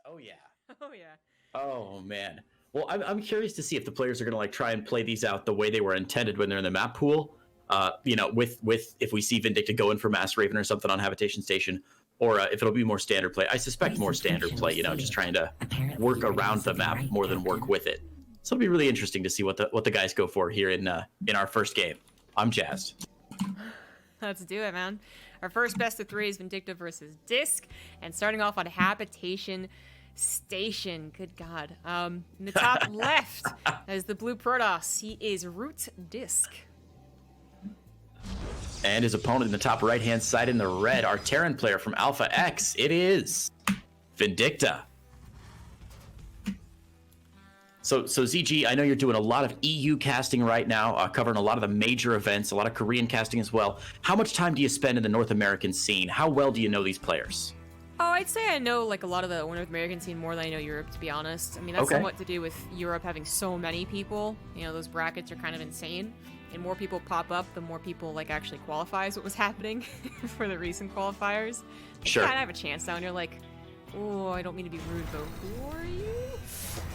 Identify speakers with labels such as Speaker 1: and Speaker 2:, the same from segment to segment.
Speaker 1: Oh yeah.
Speaker 2: Oh yeah.
Speaker 1: Oh man. Well, I'm curious to see if the players are going to like try and play these out the way they were intended when they're in the map pool. With if we see Vindicta go in for Mass Raven or something on Habitation Station, or if it'll be more standard play. I suspect more standard play. Just trying to work around the map more than work with it. So it'll be really interesting to see what the guys go for here in our first game. I'm jazzed.
Speaker 2: Let's do it, man. Our first best of 3 is Vindicta versus Disc, and starting off on Habitation Station. Good God. In the top left is the blue Protoss. He is Root Disc.
Speaker 1: And his opponent in the top right-hand side in the red, our Terran player from Alpha X. It is Vindicta. So ZG, I know you're doing a lot of EU casting right now, covering a lot of the major events, a lot of Korean casting as well. How much time do you spend in the North American scene? How well do you know these players?
Speaker 2: Oh, I'd say I know like a lot of the North American scene more than I know Europe, to be honest. I mean, that's somewhat to do with Europe having so many people. Those brackets are kind of insane. And more people pop up, the more people like actually qualify is what was happening for the recent qualifiers.
Speaker 1: Sure.
Speaker 2: You kind of have a chance now, and you're like, oh, I don't mean to be rude, but who are you?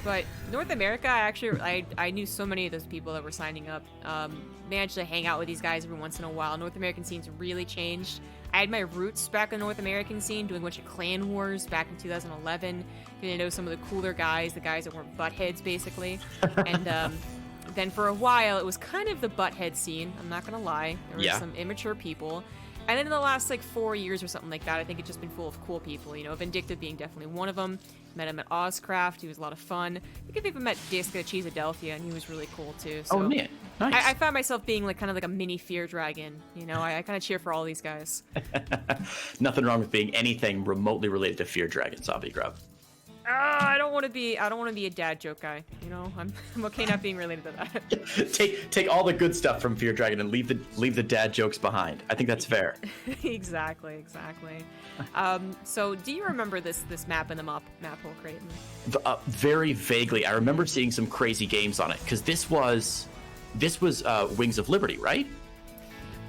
Speaker 2: But North America, I knew so many of those people that were signing up. Managed to hang out with these guys every once in a while. North American scene's really changed. I had my roots back in the North American scene, doing a bunch of clan wars back in 2011. Getting to know some of the cooler guys, the guys that weren't buttheads, basically. And then for a while, it was kind of the butthead scene. I'm not gonna lie. There were some immature people. And then in the last 4 years or something like that, I think it's just been full of cool people. Vindicta being definitely one of them. Met him at Ozcraft. He was a lot of fun. I think I've even met Disc at Cheesadelphia, and he was really cool too. So
Speaker 1: oh man, nice.
Speaker 2: I found myself being kind of like a mini Fear Dragon. I kind of cheer for all these guys.
Speaker 1: Nothing wrong with being anything remotely related to Fear Dragon, ZombieGrub.
Speaker 2: I don't want to be a dad joke guy. I'm okay not being related to that.
Speaker 1: take all the good stuff from Fear Dragon and leave the dad jokes behind. I think that's fair.
Speaker 2: Exactly. So do you remember this map in the map hole, Creighton?
Speaker 1: Very vaguely. I remember seeing some crazy games on it because this was Wings of Liberty, right?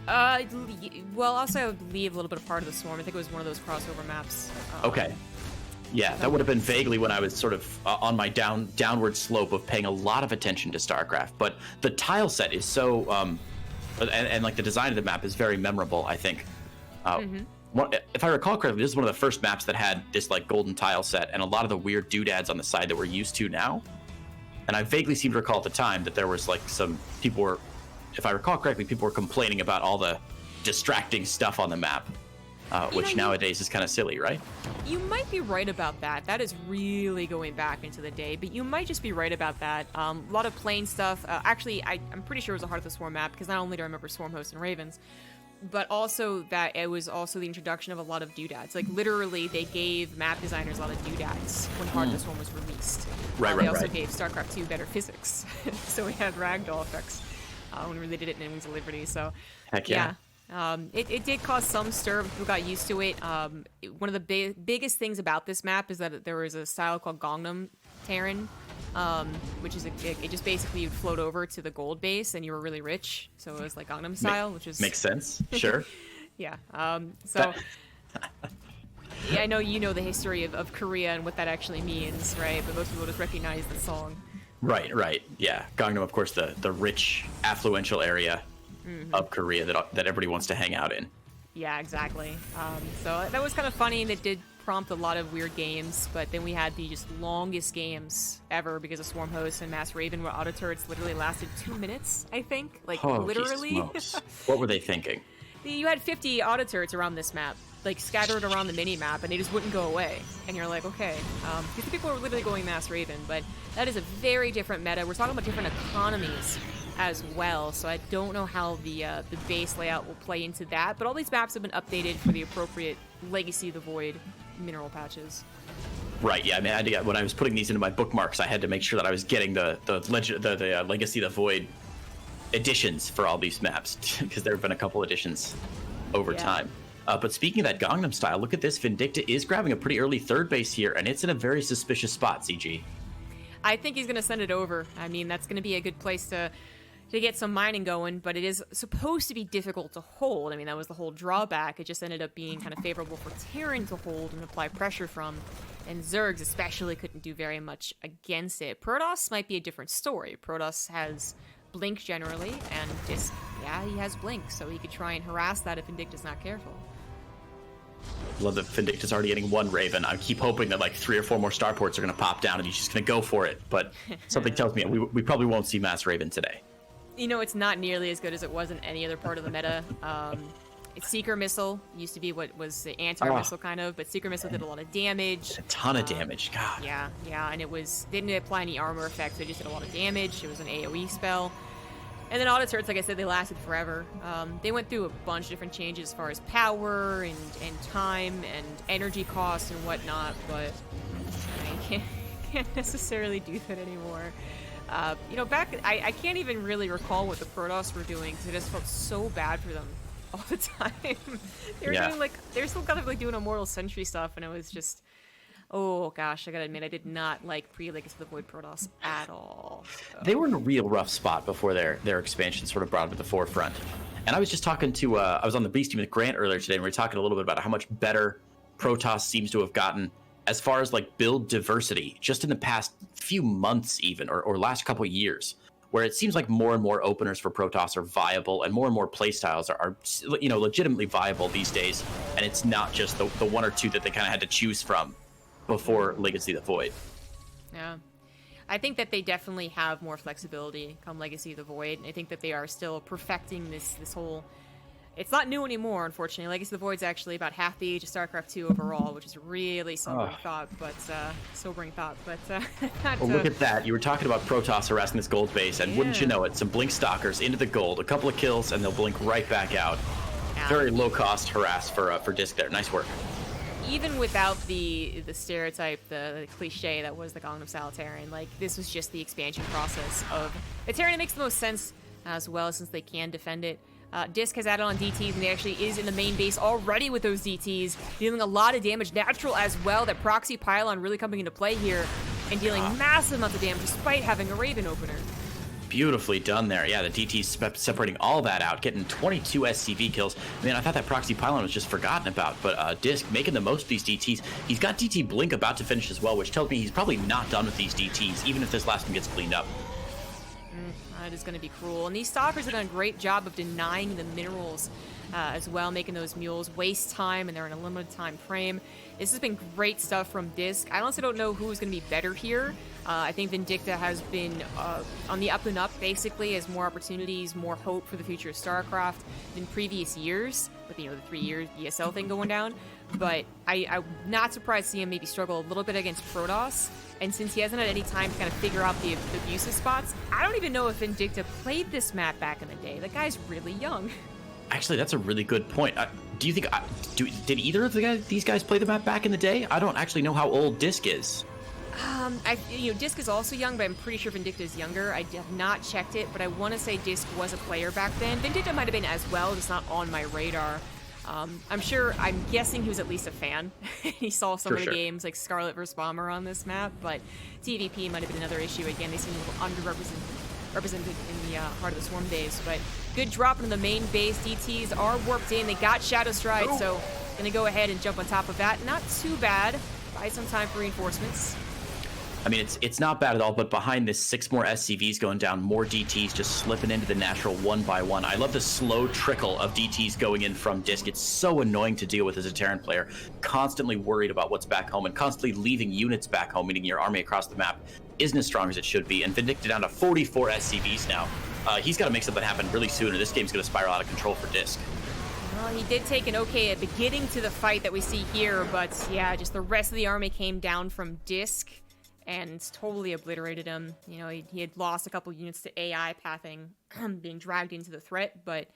Speaker 2: Well, also I believe a little bit of part of the Swarm. I think it was one of those crossover maps.
Speaker 1: Okay. Yeah, that would have been vaguely when I was sort of on my downward slope of paying a lot of attention to StarCraft. But the tile set is so, and like the design of the map is very memorable, I think. If I recall correctly, this is one of the first maps that had this like golden tile set and a lot of the weird doodads on the side that we're used to now. And I vaguely seem to recall at the time that there was like some people were, if I recall correctly, people were complaining about all the distracting stuff on the map. Which nowadays is kind of silly, right?
Speaker 2: You might be right about that. That is really going back into the day, but you might just be right about that. A lot of plain stuff. Actually, I'm pretty sure it was a Heart of the Swarm map, because not only do I remember Swarm Hosts and Ravens, but also that it was also the introduction of a lot of doodads. Like, literally, they gave map designers a lot of doodads when Heart of the Swarm was released. They also gave StarCraft 2 better physics. So we had ragdoll effects when they did it in Wings of Liberty. So,
Speaker 1: heck yeah.
Speaker 2: It did cause some stir, but people got used to it. One of the biggest things about this map is that there was a style called Gangnam Terran, which is it just basically you'd float over to the gold base and you were really rich. So it was like Gangnam style, which is
Speaker 1: makes sense. Sure.
Speaker 2: Yeah. So yeah, I know you know the history of Korea and what that actually means, right? But most people just recognize the song.
Speaker 1: Right. Yeah, Gangnam, of course, the rich, affluential area. Of Korea that everybody wants to hang out in.
Speaker 2: Yeah, exactly. So that was kind of funny, and it did prompt a lot of weird games, but then we had the just longest games ever because of Swarm Host and Mass Raven, where auto turrets literally lasted 2 minutes, I think. Literally.
Speaker 1: What were they thinking?
Speaker 2: You had 50 auto turrets around this map, like scattered around the mini-map, and they just wouldn't go away. And you're like, okay. These people are literally going Mass Raven, but that is a very different meta. We're talking about different economies as well, so I don't know how the base layout will play into that, but all these maps have been updated for the appropriate Legacy of the Void mineral patches.
Speaker 1: Right, yeah, I mean, when I was putting these into my bookmarks, I had to make sure that I was getting the Legacy of the Void editions for all these maps, because there have been a couple editions over time. But speaking of that Gangnam style, look at this. Vindicta is grabbing a pretty early third base here, and it's in a very suspicious spot, CG.
Speaker 2: I think he's going to send it over. I mean, that's going to be a good place to get some mining going, but it is supposed to be difficult to hold. I mean, that was the whole drawback. It just ended up being kind of favorable for Terran to hold and apply pressure from. and Zergs especially couldn't do very much against it. Protoss might be a different story. Protoss has Blink generally, and just, yeah, he has Blink, so he could try and harass that if Vindicta's not careful.
Speaker 1: Love that Vindicta's already getting one Raven. I keep hoping that like 3 or 4 more starports are going to pop down and he's just going to go for it, but something tells me we probably won't see mass Raven today.
Speaker 2: You know, it's not nearly as good as it was in any other part of the meta. Seeker Missile used to be what was the anti-missile kind of, but Seeker Missile did a lot of damage.
Speaker 1: A ton of damage, God.
Speaker 2: Yeah, and didn't apply any armor effects, they just did a lot of damage. It was an AoE spell. And then Audit Turrets, like I said, they lasted forever. They went through a bunch of different changes as far as power and time and energy costs and whatnot, but I can't necessarily do that anymore. I can't even really recall what the Protoss were doing because I just felt so bad for them all the time. They were still kind of like doing Immortal Sentry stuff, and it was just, oh gosh, I gotta admit, I did not like pre-Legacy of the Void Protoss at all. So.
Speaker 1: They were in a real rough spot before their expansion sort of brought them to the forefront. And I was just talking to, I was on the Beast team with Grant earlier today, and we were talking a little bit about how much better Protoss seems to have gotten as far as like build diversity, just in the past few months even, or last couple of years, where it seems like more and more openers for Protoss are viable and more playstyles are legitimately viable these days. And it's not just the 1 or 2 that they kind of had to choose from before Legacy of the Void.
Speaker 2: Yeah. I think that they definitely have more flexibility come Legacy of the Void. I think that they are still perfecting this whole... It's not new anymore, unfortunately. Legacy of the Void's actually about half the age of StarCraft 2 overall, which is really sobering thought. But
Speaker 1: look at that. You were talking about Protoss harassing this gold base, and wouldn't you know it, some Blink Stalkers into the gold, a couple of kills, and they'll blink right back out. Yeah. Very low-cost harass for Disc there. Nice work.
Speaker 2: Even without the stereotype, the cliche that was the Gangnam Style Terran, like, this was just the expansion process of... The Terran makes the most sense as well, since they can defend it. Disc has added on DTs, and he actually is in the main base already with those DTs, dealing a lot of damage. Natural as well, that Proxy Pylon really coming into play here, and dealing massive amounts of damage despite having a Raven opener.
Speaker 1: Beautifully done there. Yeah, the DT's separating all that out, getting 22 SCV kills. Man, I thought that Proxy Pylon was just forgotten about, but Disc making the most of these DTs. He's got DT Blink about to finish as well, which tells me he's probably not done with these DTs, even if this last one gets cleaned up.
Speaker 2: That is going to be cruel. And these Stalkers have done a great job of denying the minerals as well, making those mules waste time, and they're in a limited time frame. This has been great stuff from Disc. I honestly don't know who's going to be better here. I think Vindicta has been on the up and up, basically, as more opportunities, more hope for the future of StarCraft than previous years, with the 3-year ESL thing going down. But I'm not surprised to see him maybe struggle a little bit against Protoss. And since he hasn't had any time to kind of figure out the abusive spots, I don't even know if Vindicta played this map back in the day. The guy's really young.
Speaker 1: Actually, that's a really good point. Do you think did either of these guys play the map back in the day? I don't actually know how old Disc is.
Speaker 2: Disc is also young, but I'm pretty sure Vindicta is younger. I have not checked it, but I want to say Disc was a player back then. Vindicta might have been as well, just not on my radar. I'm guessing he was at least a fan. He saw some of the games like Scarlet vs. Bomber on this map, but TVP might have been another issue. Again, they seem a little underrepresented in the Heart of the Swarm days, but good drop into the main base. DTs are warped in. They got Shadow Stride, so gonna go ahead and jump on top of that. Not too bad. Buy some time for reinforcements.
Speaker 1: I mean, it's not bad at all, but behind this, 6 more SCVs going down, more DTs just slipping into the natural one by one. I love the slow trickle of DTs going in from Disc. It's so annoying to deal with as a Terran player, constantly worried about what's back home and constantly leaving units back home, meaning your army across the map isn't as strong as it should be. And Vindicta down to 44 SCVs now. He's got to make something happen really soon, or this game's going to spiral out of control for Disc.
Speaker 2: Well, he did take an okay at beginning to the fight that we see here, but yeah, just the rest of the army came down from Disc and totally obliterated him. He had lost a couple units to AI pathing, being dragged into the threat, but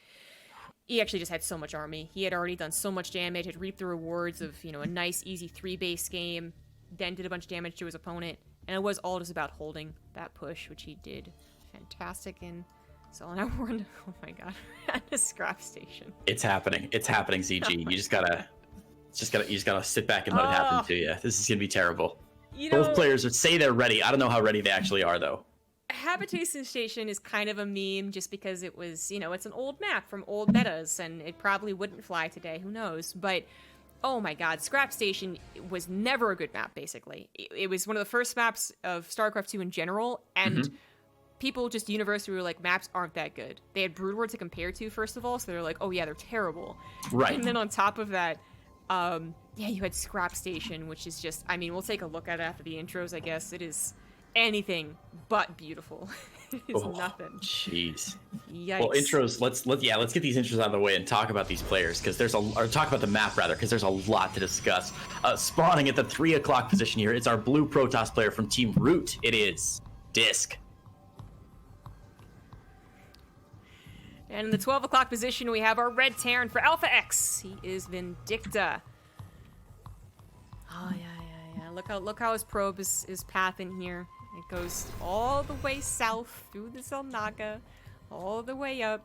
Speaker 2: he actually just had so much army. He had already done so much damage, had reaped the rewards of, a nice, easy 3-base game, then did a bunch of damage to his opponent, and it was all just about holding that push, which he did fantastic in. So now we're in, oh my god, at a scrap station.
Speaker 1: It's happening, ZG. You just gotta sit back and let it happen to you. This is gonna be terrible. Both players would say they're ready. I don't know how ready they actually are, though.
Speaker 2: Habitation Station is kind of a meme just because it was, it's an old map from old metas, and it probably wouldn't fly today. Who knows? But Oh my god, Scrap Station was never a good map, basically. It was one of the first maps of StarCraft 2 in general, and people just universally were like, maps aren't that good. They had Brood War to compare to, first of all, so they're like, oh yeah, they're terrible.
Speaker 1: Right.
Speaker 2: And then on top of that, you had Scrap Station, which is just, I mean, we'll take a look at it after the intros, I guess. It is anything but beautiful. It is nothing.
Speaker 1: Jeez.
Speaker 2: Yikes.
Speaker 1: Well, intros. Let's get these intros out of the way and talk about these players because talk about the map rather because there's a lot to discuss. Spawning at the 3 o'clock position here, it's our blue Protoss player from Team Root. It is Disc.
Speaker 2: And in the 12 o'clock position, we have our red Terran for Alpha X. He is Vindicta. Oh yeah. Look how his probe is pathing here. It goes all the way south through the Zelnaga, all the way up.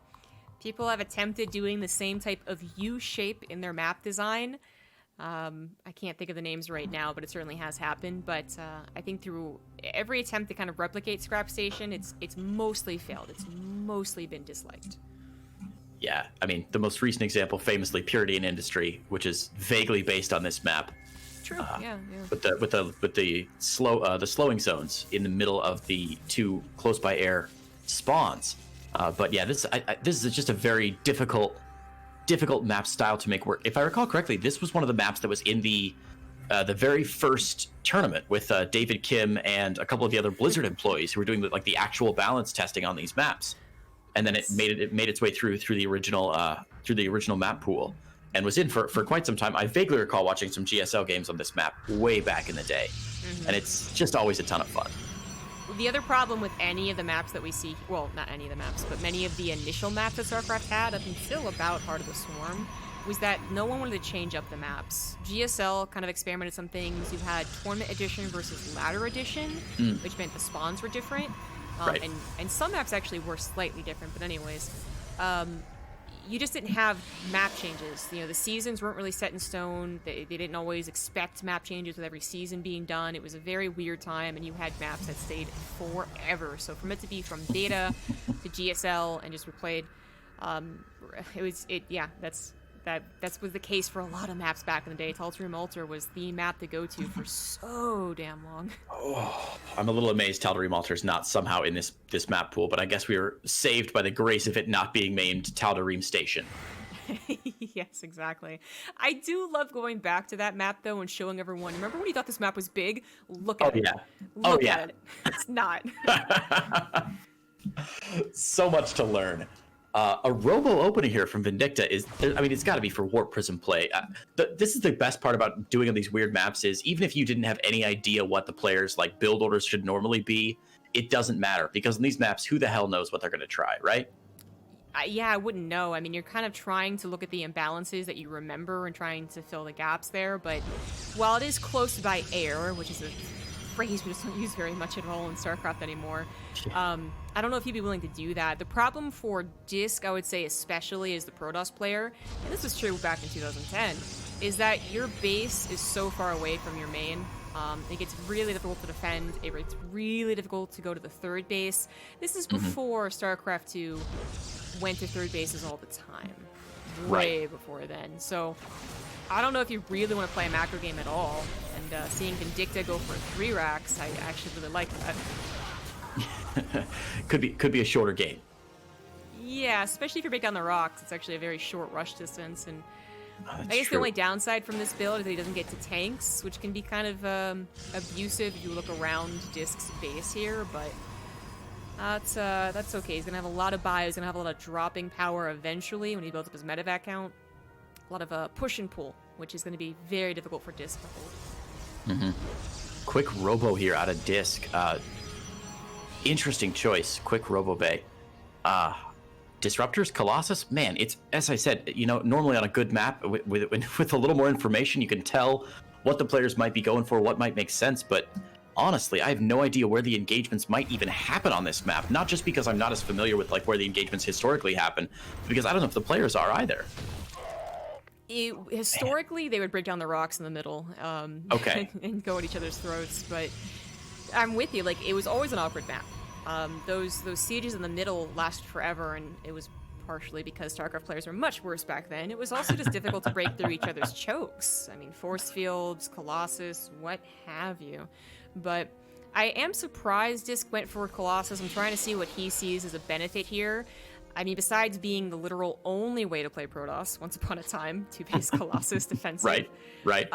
Speaker 2: People have attempted doing the same type of U shape in their map design. I can't think of the names right now, but it certainly has happened. But I think through every attempt to kind of replicate Scrap Station, it's mostly failed. It's mostly been disliked.
Speaker 1: Yeah, I mean, the most recent example, famously, Purity in Industry, which is vaguely based on this map.
Speaker 2: True. Yeah.
Speaker 1: With the slowing zones in the middle of the two close by air spawns. But yeah, this is just a very difficult map style to make work. If I recall correctly, this was one of the maps that was in the very first tournament with David Kim and a couple of the other Blizzard employees who were doing the actual balance testing on these maps. And then it made its way through the original map pool. And was in for quite some time. I vaguely recall watching some GSL games on this map way back in the day. And it's just always a ton of fun.
Speaker 2: The other problem with any of the maps that we see, well, not any of the maps, but many of the initial maps that StarCraft had up until about Heart of the Swarm, was that no one wanted to change up the maps. GSL kind of experimented some things. You had Tournament Edition versus Ladder Edition, which meant the spawns were different.
Speaker 1: Right.
Speaker 2: And some maps actually were slightly different, but anyways. You just didn't have map changes. You know, the seasons weren't really set in stone. They didn't always expect map changes with every season being done. It was a very weird time, and you had maps that stayed forever. So from it to be from beta to GSL and just replayed, that was the case for a lot of maps back in the day. Tal'Darim Altar was the map to go to for so damn long.
Speaker 1: Oh, I'm a little amazed Tal'Darim Altar is not somehow in this map pool, but I guess we were saved by the grace of it not being named Tal'Darim Station.
Speaker 2: Yes, exactly. I do love going back to that map, though, and showing everyone, remember when you thought this map was big? Look at it. Look at it. It's not.
Speaker 1: So much to learn. A robo opening here from Vindicta it's got to be for Warp Prism play. This is the best part about doing on these weird maps is even if you didn't have any idea what the players' build orders should normally be, it doesn't matter because in these maps, who the hell knows what they're going to try, right?
Speaker 2: I wouldn't know. I mean, you're kind of trying to look at the imbalances that you remember and trying to fill the gaps there. But while it is close by air, which is a phrase we just don't use very much at all in StarCraft anymore, I don't know if you'd be willing to do that. The problem for Disc, I would say especially as the Protoss player, and this was true back in 2010, is that your base is so far away from your main. It gets really difficult to defend. It's really difficult to go to the third base. This is before StarCraft 2 went to third bases all the time. Way before then. So I don't know if you really want to play a macro game at all. And seeing Vindicta go for 3 racks, I actually really like that.
Speaker 1: could be a shorter game.
Speaker 2: Yeah, especially if you break down the rocks. It's actually a very short rush distance. And I guess
Speaker 1: true.
Speaker 2: the only downside from this build is that he doesn't get to tanks, which can be kind of abusive if you look around Disc's base here. But that's okay. He's going to have a lot of buy. He's going to have a lot of dropping power eventually when he builds up his medevac count. A lot of push and pull, which is going to be very difficult for Disc to hold.
Speaker 1: Quick robo here out of Disc. Interesting choice. Quick robo bay. Disruptors, Colossus. Man, it's as I said. Normally on a good map with a little more information, you can tell what the players might be going for, what might make sense. But honestly, I have no idea where the engagements might even happen on this map. Not just because I'm not as familiar with where the engagements historically happen, but because I don't know if the players are either.
Speaker 2: Historically, they would break down the rocks in the middle,
Speaker 1: okay,
Speaker 2: and go at each other's throats. But I'm with you. It was always an awkward map. Those sieges in the middle lasted forever, and it was partially because StarCraft players were much worse back then. It was also just difficult to break through each other's chokes. I mean, force fields, Colossus, what have you. But I am surprised Disc went for Colossus. I'm trying to see what he sees as a benefit here. I mean, besides being the literal only way to play Protoss, once upon a time, two-base Colossus defensive.
Speaker 1: Right.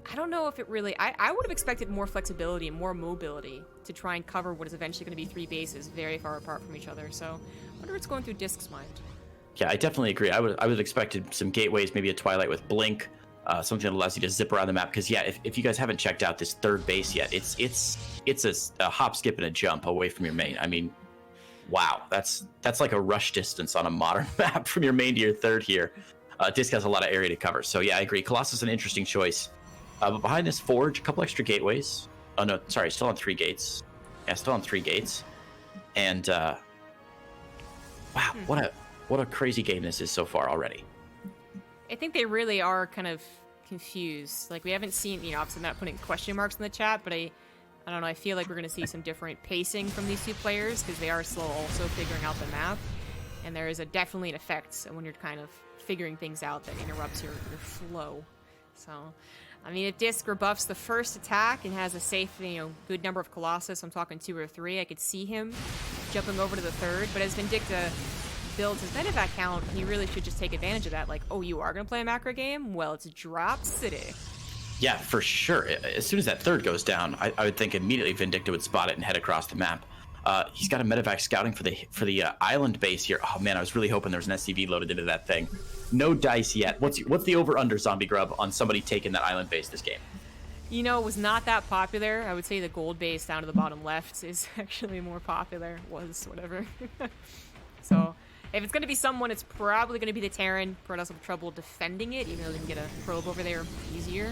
Speaker 2: I don't know if it really... I would have expected more flexibility and more mobility to try and cover what is eventually going to be 3 bases very far apart from each other. So I wonder what's going through Disc's mind. Yeah,
Speaker 1: I definitely agree. I would have expected some gateways, maybe a Twilight with Blink, something that allows you to zip around the map. Because, yeah, if you guys haven't checked out this 3rd base yet, it's a hop, skip, and a jump away from your main. I mean, wow, that's like a rush distance on a modern map from your main to your 3rd here. Disc has a lot of area to cover. So, yeah, I agree. Colossus is an interesting choice. But behind this Forge, a couple extra gateways. Oh, no, sorry, still on 3 gates. Yeah, still on 3 gates. And, wow, what a crazy game this is so far already.
Speaker 2: I think they really are kind of confused. Like, we haven't seen, obviously I'm not putting question marks in the chat, but I don't know, I feel like we're going to see some different pacing from these 2 players, because they are still also figuring out the map. And there is definitely an effect when you're kind of figuring things out that interrupts your flow. So... I mean, if Disc rebuffs the first attack and has a safe, good number of Colossus, I'm talking 2 or 3, I could see him jumping over to the 3rd. But as Vindicta builds his medevac count, he really should just take advantage of that. Like, oh, you are going to play a macro game? Well, it's Drop City.
Speaker 1: Yeah, for sure. As soon as that 3rd goes down, I would think immediately Vindicta would spot it and head across the map. He's got a medevac scouting for the island base here. Oh man, I was really hoping there was an SCV loaded into that thing. No dice yet. What's the over under, ZombieGrub, on somebody taking that island base this game?
Speaker 2: It was not that popular. I would say the gold base down to the bottom left is actually more popular. Was whatever. So if it's going to be someone, it's probably going to be the Terran. Protoss will have trouble defending it, even though they can get a probe over there easier.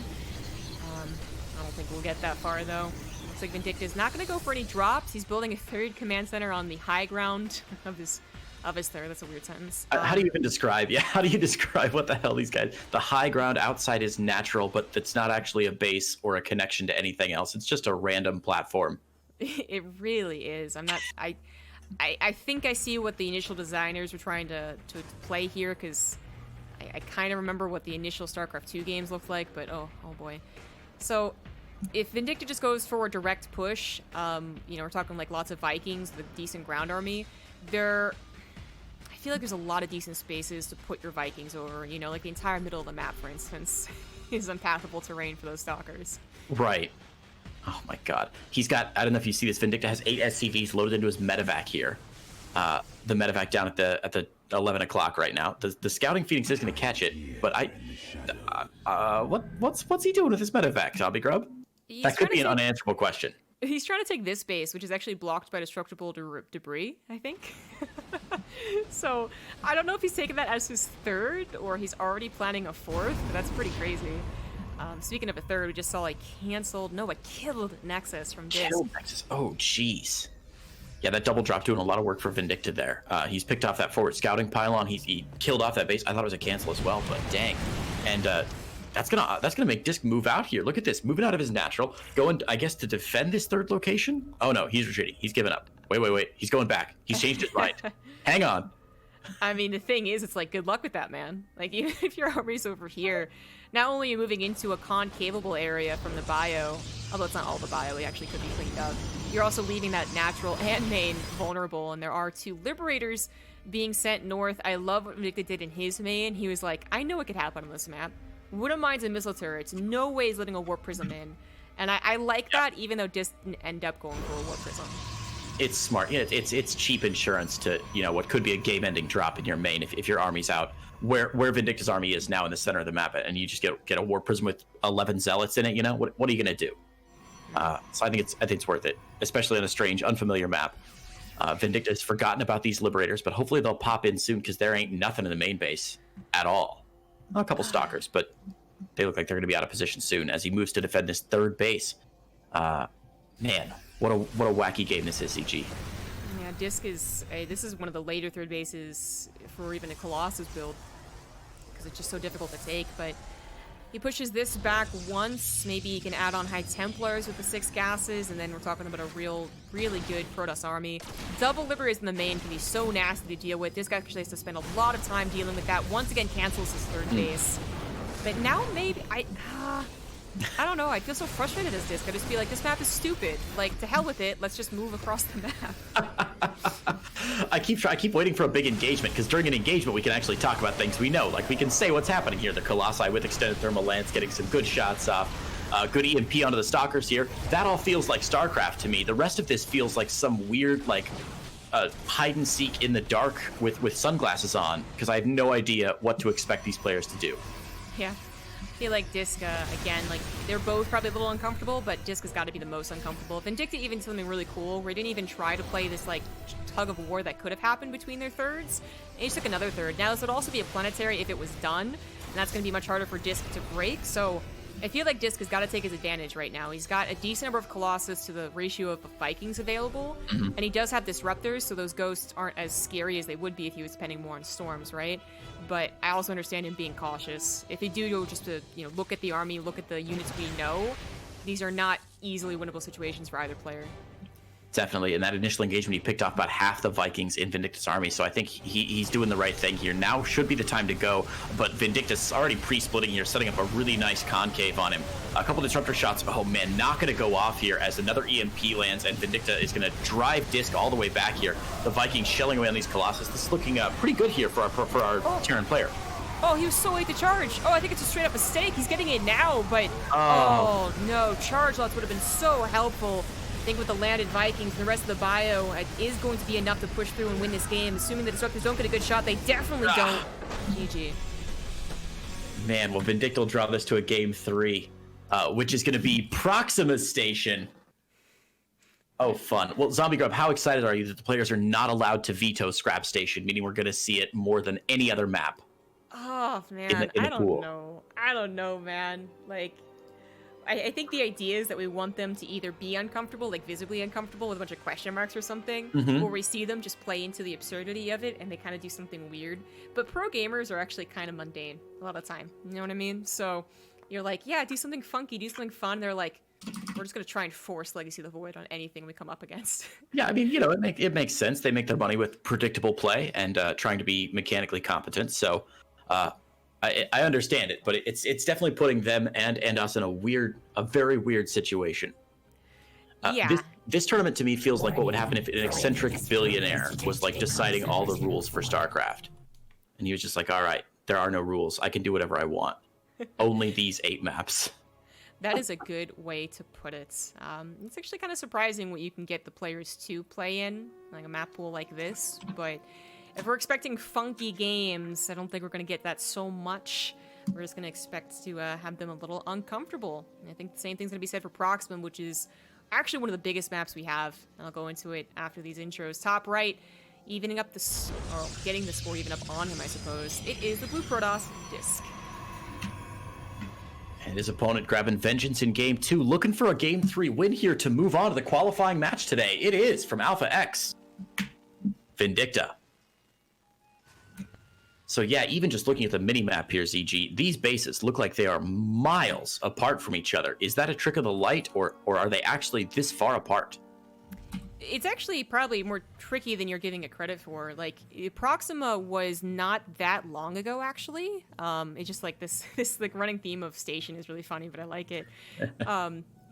Speaker 2: I don't think we'll get that far though. Looks like Vindicta is not going to go for any drops. He's building a 3rd command center on the high ground of his 3rd. That's a weird sentence.
Speaker 1: How do you even describe? Yeah, how do you describe what the hell these guys? The high ground outside is natural, but it's not actually a base or a connection to anything else. It's just a random platform.
Speaker 2: It really is. I think I see what the initial designers were trying to play here, because I kind of remember what the initial StarCraft 2 games looked like, but oh boy. So if Vindicta just goes for a direct push, we're talking like lots of Vikings with a decent ground army, I feel like there's a lot of decent spaces to put your Vikings over. Like the entire middle of the map, for instance, is unpathable terrain for those stalkers.
Speaker 1: Right. Oh my god. He's got, I don't know if you see this, Vindicta has 8 SCVs loaded into his medevac here. The medevac down at the 11 o'clock right now. The scouting Phoenix is going to catch it, but what's he doing with his medevac, ZombieGrub? That could be an unanswerable question.
Speaker 2: He's trying to take this base, which is actually blocked by destructible debris, I think. So I don't know if he's taking that as his 3rd or he's already planning a 4th, but that's pretty crazy. Speaking of a 3rd, we just saw a killed Nexus from Disc.
Speaker 1: Killed Nexus. Oh, jeez. Yeah, that double drop doing a lot of work for Vindicta there. He's picked off that forward scouting pylon. He killed off that base. I thought it was a cancel as well, but dang. And that's gonna make Disc move out here. Look at this, moving out of his natural, going, I guess, to defend this 3rd location. Oh no, he's retreating. He's giving up. Wait. He's going back. He's changed his mind. Hang on.
Speaker 2: I mean, the thing is, it's like, good luck with that, man. Like, even if your army's over here, not only are you moving into a concavable area from the bio, although it's not all the bio, it actually could be cleaned up, you're also leaving that natural and main vulnerable, and there are 2 Liberators being sent north. I love what Vindicta did in his main. He was like, I know what could happen on this map. Wouldn't mind some missile turrets. No way is letting a Warp Prism in. And I like that, even though Disc didn't end up going for a Warp Prism.
Speaker 1: It's smart. Yeah, it's cheap insurance to, what could be a game-ending drop in your main if your army's out. Where Vindicta's army is now in the center of the map, and you just get a Warp Prism with 11 Zealots in it, what are you going to do? So I think it's worth it, especially on a strange, unfamiliar map. Vindicta has forgotten about these Liberators, but hopefully they'll pop in soon, because there ain't nothing in the main base at all. A couple Stalkers, but they look like they're going to be out of position soon as he moves to defend this 3rd base. Man, what a wacky game this is, CG.
Speaker 2: Yeah, Disc is this is one of the later 3rd bases for even a Colossus build, because it's just so difficult to take. But He pushes this back once. Maybe he can add on High Templars with the 6 gases, and then we're talking about a really good Protoss army. Double Liberators in the main can be so nasty to deal with. This guy actually has to spend a lot of time dealing with that. Once again, cancels his third base. But now maybe I don't know. I feel so frustrated as Disc. I just feel like this map is stupid. Like, to hell with it. Let's just move across the map.
Speaker 1: I keep waiting for a big engagement, because during an engagement we can actually talk about things we know. Like, we can say what's happening here. The Colossi with extended thermal lance getting some good shots off. Good EMP onto the Stalkers here. That all feels like StarCraft to me. The rest of this feels like some weird, like, hide and seek in the dark with sunglasses on, because I have no idea what to expect these players to do.
Speaker 2: Yeah. I feel like Disc, again, like, they're both probably a little uncomfortable, but Disc has got to be the most uncomfortable. Vindicta even did something really cool, where he didn't even try to play this, like, tug of war that could have happened between their thirds. And he just took another third. Now, this would also be a planetary if it was done, and that's going to be much harder for Disc to break, so I feel like Disc has got to take his advantage right now. He's got a decent number of Colossus to the ratio of Vikings available, and he does have Disruptors, so those ghosts aren't as scary as they would be if he was spending more on Storms, right? But I also understand him being cautious. If they do go just to, look at the army, look at the units we know, these are not easily winnable situations for either player.
Speaker 1: Definitely. In that initial engagement, he picked off about half the Vikings in Vindicta's army, so I think he's doing the right thing here. Now should be the time to go, but Vindicta's already pre-splitting here, setting up a really nice concave on him. A couple disruptor shots, oh man, not going to go off here as another EMP lands, and Vindicta is going to drive Disc all the way back here. The Vikings shelling away on these Colossus. This is looking pretty good here for our Terran player.
Speaker 2: Oh, he was so late to charge. Oh, I think it's a straight up mistake. He's getting it now, but oh no, charge lots would have been so helpful. I think with the landed Vikings and the rest of the bio, it is going to be enough to push through and win this game. Assuming the Disruptors don't get a good shot, they definitely don't. GG.
Speaker 1: Man, well, Vindicta will draw this to a game 3, which is going to be Proxima Station. Oh, fun. Well, ZombieGrub, how excited are you that the players are not allowed to veto Scrap Station, meaning we're going to see it more than any other map?
Speaker 2: Oh, man, I don't know. I don't know, man. Like, I think the idea is that we want them to either be uncomfortable, like visibly uncomfortable with a bunch of question marks or something, or we see them just play into the absurdity of it and they kind of do something weird. But pro gamers are actually kind of mundane a lot of the time. You know what I mean? So you're like, yeah, do something funky, do something fun. They're like, we're just going to try and force Legacy of the Void on anything we come up against.
Speaker 1: Yeah, I mean, it makes sense. They make their money with predictable play and trying to be mechanically competent. So I understand it, but it's definitely putting them and us in a very weird situation.
Speaker 2: Yeah.
Speaker 1: This tournament to me feels like what would happen if an eccentric billionaire was like deciding all the rules for StarCraft. And he was just like, all right, there are no rules. I can do whatever I want. Only these 8 maps.
Speaker 2: That is a good way to put it. It's actually kind of surprising what you can get the players to play in, like a map pool like this, but if we're expecting funky games, I don't think we're going to get that so much. We're just going to expect to have them a little uncomfortable. And I think the same thing's going to be said for Proxima, which is actually one of the biggest maps we have. And I'll go into it after these intros. Top right, evening up the... or getting the score even up on him, I suppose. It is the Blue Protoss Disc.
Speaker 1: And his opponent grabbing vengeance in game 2, looking for a game 3 win here to move on to the qualifying match today. It is from Alpha X, Vindicta. So yeah, even just looking at the mini-map here, ZG, these bases look like they are miles apart from each other. Is that a trick of the light, or are they actually this far apart?
Speaker 2: It's actually probably more tricky than you're giving it credit for. Like, Proxima was not that long ago, actually. It's just like this like running theme of Station is really funny, but I like it.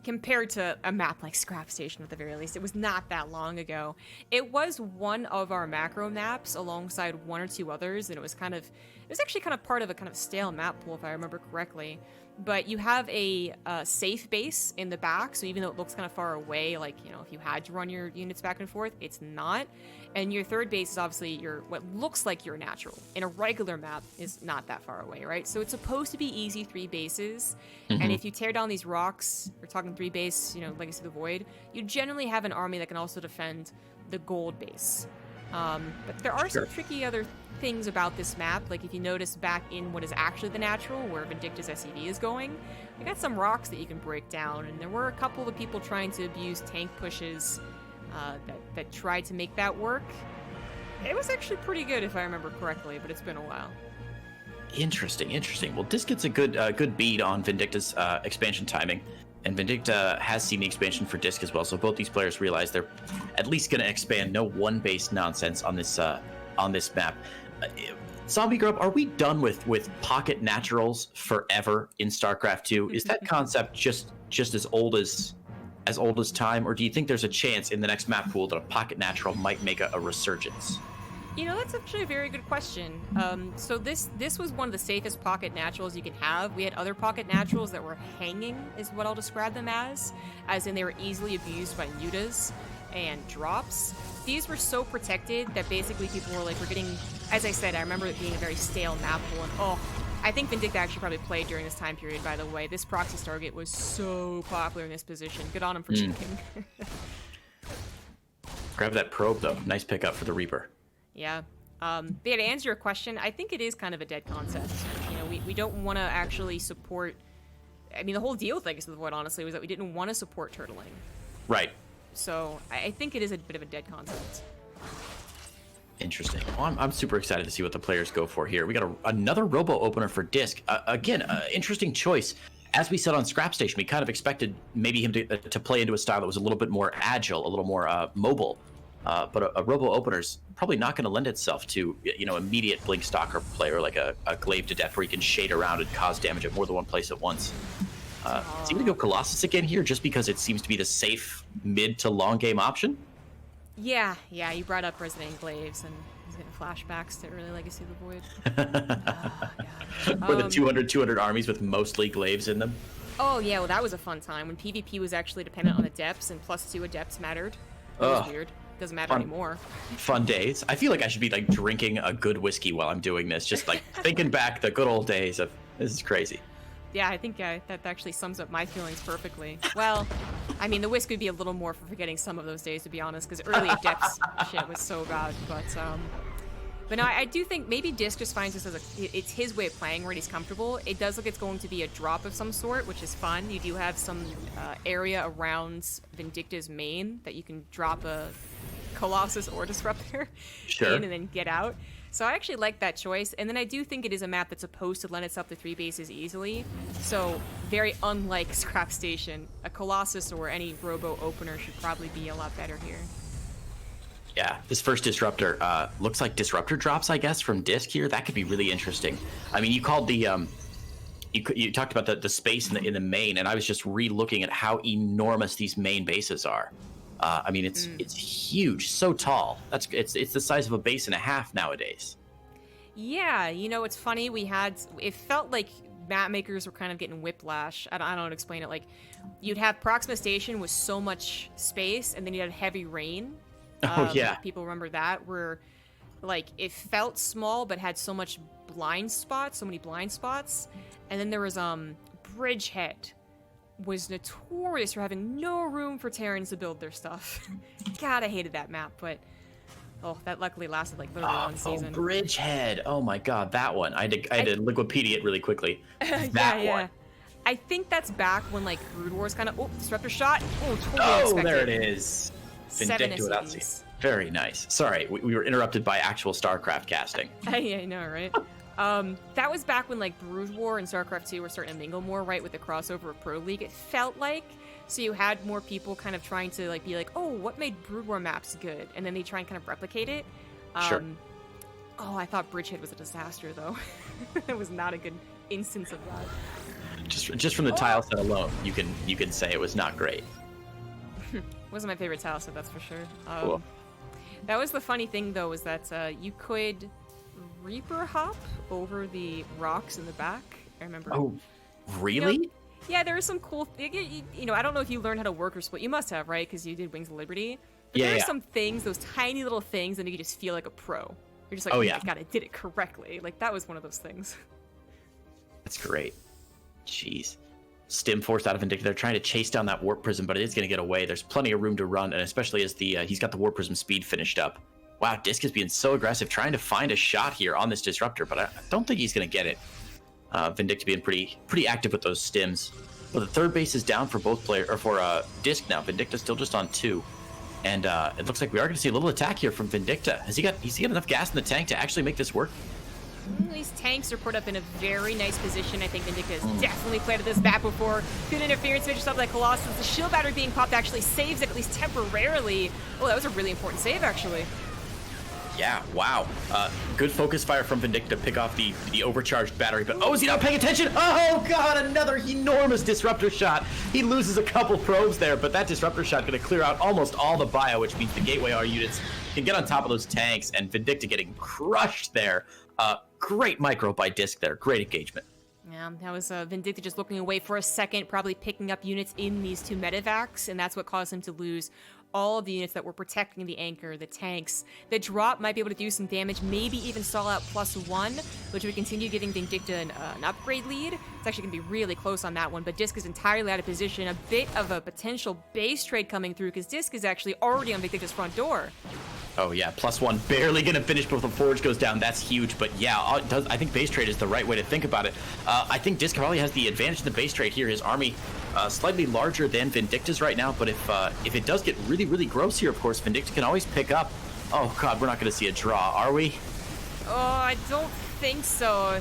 Speaker 2: Compared to a map like Scrap Station at the very least. It was not that long ago. It was one of our macro maps alongside 1 or 2 others, and it was actually kind of part of a kind of stale map pool if I remember correctly. But you have a safe base in the back, so even though it looks kind of far away, like, if you had to run your units back and forth, it's not. And your third base is obviously what looks like your natural. In a regular map is not that far away, right? So it's supposed to be easy 3 bases. And if you tear down these rocks, we're talking 3 base, Legacy of the Void, you generally have an army that can also defend the gold base. But there are some tricky other things about this map. Like if you notice back in what is actually the natural, where Vindicta's SCV is going, you got some rocks that you can break down, and there were a couple of people trying to abuse tank pushes that tried to make that work. It was actually pretty good if I remember correctly, but it's been a while.
Speaker 1: Interesting, interesting. Well, Disc gets a good bead on Vindicta's expansion timing, and Vindicta has seen the expansion for Disc as well. So both these players realize they're at least going to expand. No one-based nonsense on this map. ZombieGrub, are we done with pocket naturals forever in StarCraft 2? Is that concept just as old as time, or do you think there's a chance in the next map pool that a pocket natural might make a resurgence?
Speaker 2: You know, that's actually a very good question. So this was one of the safest pocket naturals you can have. We had other pocket naturals that were hanging, is what I'll describe them as in they were easily abused by mutas and drops. These were so protected that basically people were like, we're getting, as I said, I remember it being a very stale map pool, and I think Vindicta actually probably played during this time period, by the way. This proxy Stargate was so popular in this position. Good on him for checking.
Speaker 1: Grab that probe, though. Nice pickup for the Reaper.
Speaker 2: Yeah. But yeah, to answer your question, I think it is kind of a dead concept. You know, we don't want to actually support... I mean, the whole deal with Legacy of the Void, honestly, was that we didn't want to support turtling.
Speaker 1: Right.
Speaker 2: So I think it is a bit of a dead concept.
Speaker 1: Interesting. Well, I'm super excited to see what the players go for here. We got another robo opener for Disc. Again, interesting choice. As we said on Scrap Station, we kind of expected maybe him to play into a style that was a little bit more agile, a little more mobile. But a robo opener's probably not going to lend itself to, you know, immediate blink stalker player like a glaive to death where you can shade around and cause damage at more than one place at once. Is he going to go Colossus again here just because it seems to be the safe mid to long game option?
Speaker 2: Yeah, you brought up Resident Glaives, and he's getting flashbacks to early Legacy of the Void.
Speaker 1: Or the 200 armies with mostly glaives in them.
Speaker 2: Oh yeah, well that was a fun time when PvP was actually dependent on adepts and +2 adepts mattered. That was weird. Doesn't matter anymore.
Speaker 1: Fun days. I feel like I should be like drinking a good whiskey while I'm doing this, just like thinking back the good old days of this is crazy.
Speaker 2: Yeah, I think that actually sums up my feelings perfectly. Well, I mean, the whiskey would be a little more for forgetting some of those days, to be honest, because early adepts shit was so bad. But no, I do think maybe Disc just finds this as it's his way of playing where he's comfortable. It does look it's going to be a drop of some sort, which is fun. You do have some area around Vindicta's main that you can drop a Colossus or Disruptor in and then get out. So I actually like that choice. And then I do think it is a map that's supposed to lend itself to 3 bases easily. So very unlike Scrap Station, a Colossus or any Robo opener should probably be a lot better here.
Speaker 1: Yeah, this first Disruptor looks like Disruptor drops, I guess, from Disc here. That could be really interesting. I mean, you called the... You talked about the space in the main, and I was just re-looking at how enormous these main bases are. I mean, it's huge, so tall. It's the size of a base and a half nowadays. Yeah,
Speaker 2: you know, it's funny. It felt like map makers were kind of getting whiplash. I don't know how to explain it. Like, you'd have Proxima Station with so much space, and then you had heavy rain.
Speaker 1: Oh yeah,
Speaker 2: people remember that, where like it felt small but had so much blind spots, so many blind spots. And then there was Bridgehead. Was notorious for having no room for Terrans to build their stuff. God, I hated that map, but that luckily lasted like literally one season.
Speaker 1: Bridgehead! Oh my god, that one. I had to Wikipedia it really quickly. That one.
Speaker 2: I think that's back when like Brood Wars kind of Disruptor shot. Totally
Speaker 1: there it is. Vindicta without seeing. Very nice. Sorry, we were interrupted by actual StarCraft casting.
Speaker 2: I know, right? That was back when like Brood War and StarCraft 2 were starting to mingle more, right, with the crossover of Pro League. It felt like, so you had more people kind of trying to like be like, oh, what made Brood War maps good? And then they try and kind of replicate it.
Speaker 1: Sure.
Speaker 2: I thought Bridgehead was a disaster though. It was not a good instance of that.
Speaker 1: Just from the tile set alone, you can say it was not great.
Speaker 2: Wasn't my favorite tile set, that's for sure.
Speaker 1: Cool.
Speaker 2: That was the funny thing though, was that you could Reaper hop over the rocks in the back. I remember.
Speaker 1: Oh, really?
Speaker 2: You know, yeah, there was some cool. You know, I don't know if you learned how to work or split. You must have, right? Because you did Wings of Liberty. But there are some things, those tiny little things, that make you just feel like a pro. You're just like, oh my god, I did it correctly. Like that was one of those things.
Speaker 1: That's great. Jeez. Stim forced out of Vindicta. They're trying to chase down that Warp Prism, but it is going to get away. There's plenty of room to run, and especially as he's got the Warp Prism speed finished up. Wow, Disc is being so aggressive, trying to find a shot here on this Disruptor, but I don't think he's going to get it. Vindicta being pretty active with those stims. Well, the third base is down for both players, or for Disc now. Vindicta's still just on 2. And it looks like we are going to see a little attack here from Vindicta. Has he got enough gas in the tank to actually make this work?
Speaker 2: These tanks are put up in a very nice position. I think Vindicta has definitely played this map before. Good interference, finishes up like Colossus. The shield battery being popped actually saves it, at least temporarily. Oh, that was a really important save, actually.
Speaker 1: Yeah, wow. Good focus fire from Vindicta to pick off the overcharged battery, but oh, is he not paying attention? Oh god, another enormous disruptor shot. He loses a couple probes there, but that disruptor shot gonna clear out almost all the bio, which means the gateway R units can get on top of those tanks, and Vindicta getting crushed there. Great micro by Disc there, great engagement.
Speaker 2: Yeah, that was Vindicta just looking away for a second, probably picking up units in these two medevacs, and that's what caused him to lose all of the units that were protecting the anchor, the tanks. The drop might be able to do some damage, maybe even stall out +1, which would continue giving Vindicta an upgrade lead. It's actually going to be really close on that one, but Disc is entirely out of position. A bit of a potential base trade coming through, because Disc is actually already on Vindicta's front door.
Speaker 1: Oh yeah, +1, barely gonna finish before the forge goes down. That's huge, but yeah, I think base trade is the right way to think about it. I think Disc probably has the advantage in the base trade here. His army slightly larger than Vindicta's right now, but if it does get really, really gross here, of course, Vindicta can always pick up. Oh god, we're not gonna see a draw, are we?
Speaker 2: Oh, I don't think so.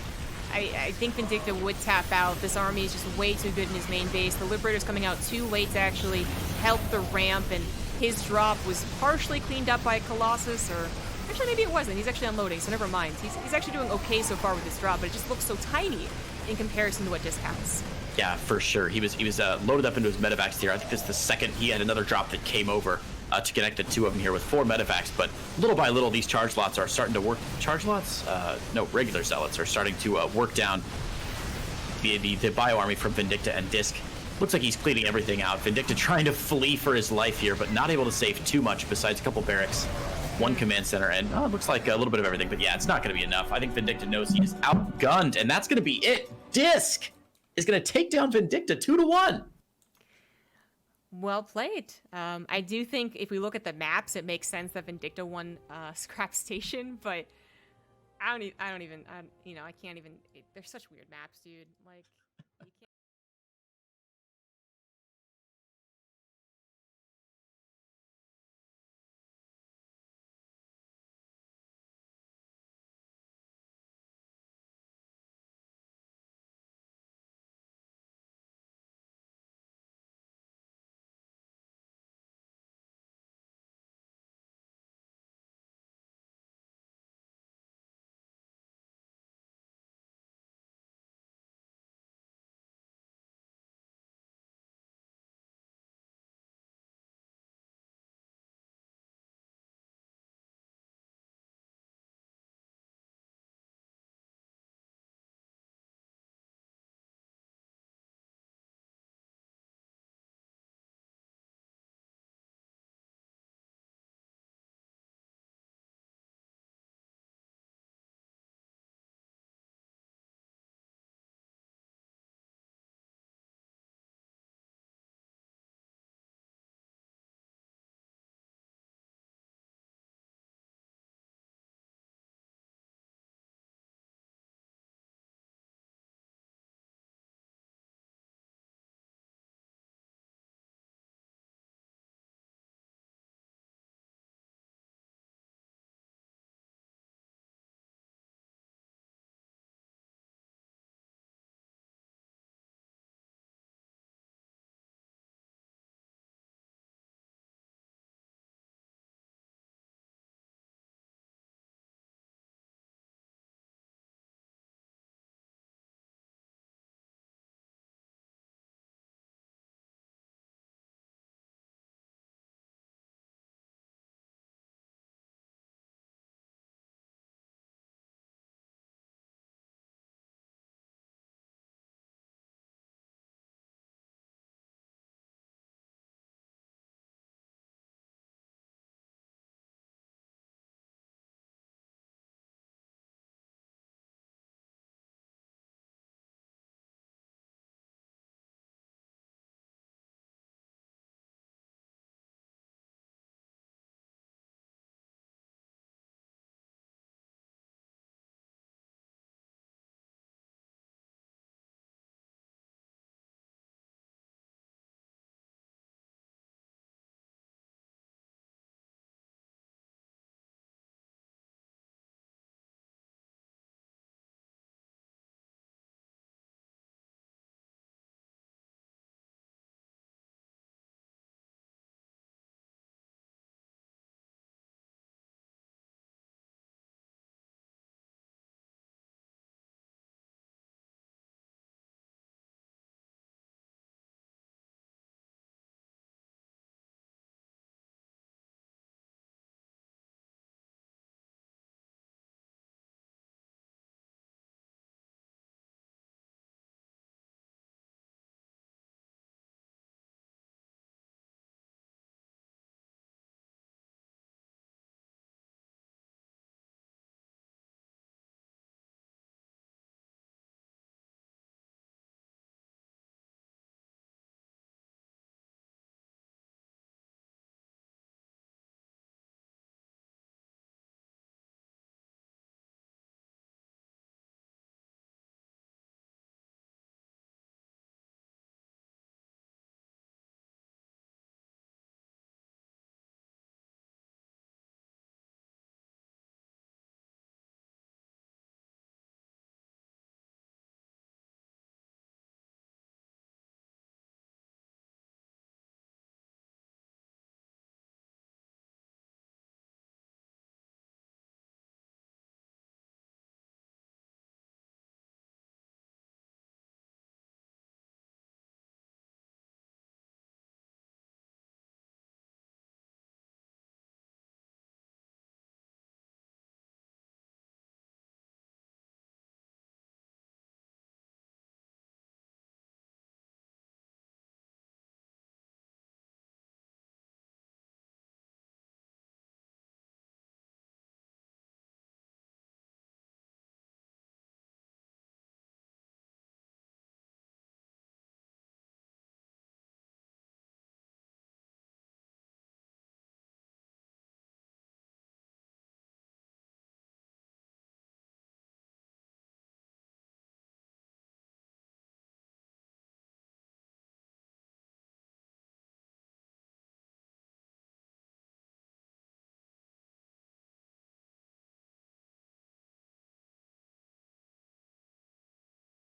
Speaker 2: I think Vindicta would tap out. This army is just way too good in his main base. The Liberator's coming out too late to actually help the ramp, and his drop was partially cleaned up by Colossus, or actually maybe it wasn't. He's actually unloading, so never mind. He's actually doing okay so far with this drop, but it just looks so tiny in comparison to what Disc has.
Speaker 1: Yeah, for sure. He was loaded up into his medevacs here. I think this is the second he had another drop that came over to connect the two of them here with 4 medevacs, but little by little these charge lots are starting to work. Charge lots? No, regular zealots are starting to work down the bio army from Vindicta and Disc. Looks like he's cleaning everything out. Vindicta trying to flee for his life here, but not able to save too much besides a couple barracks, 1 command center, and it looks like a little bit of everything. But yeah, it's not going to be enough. I think Vindicta knows he is outgunned, and that's going to be it. Disc is going to take down Vindicta 2-1.
Speaker 2: Well played. I do think if we look at the maps, it makes sense that Vindicta won Scrap Station, but I can't even. They're such weird maps, dude. Like.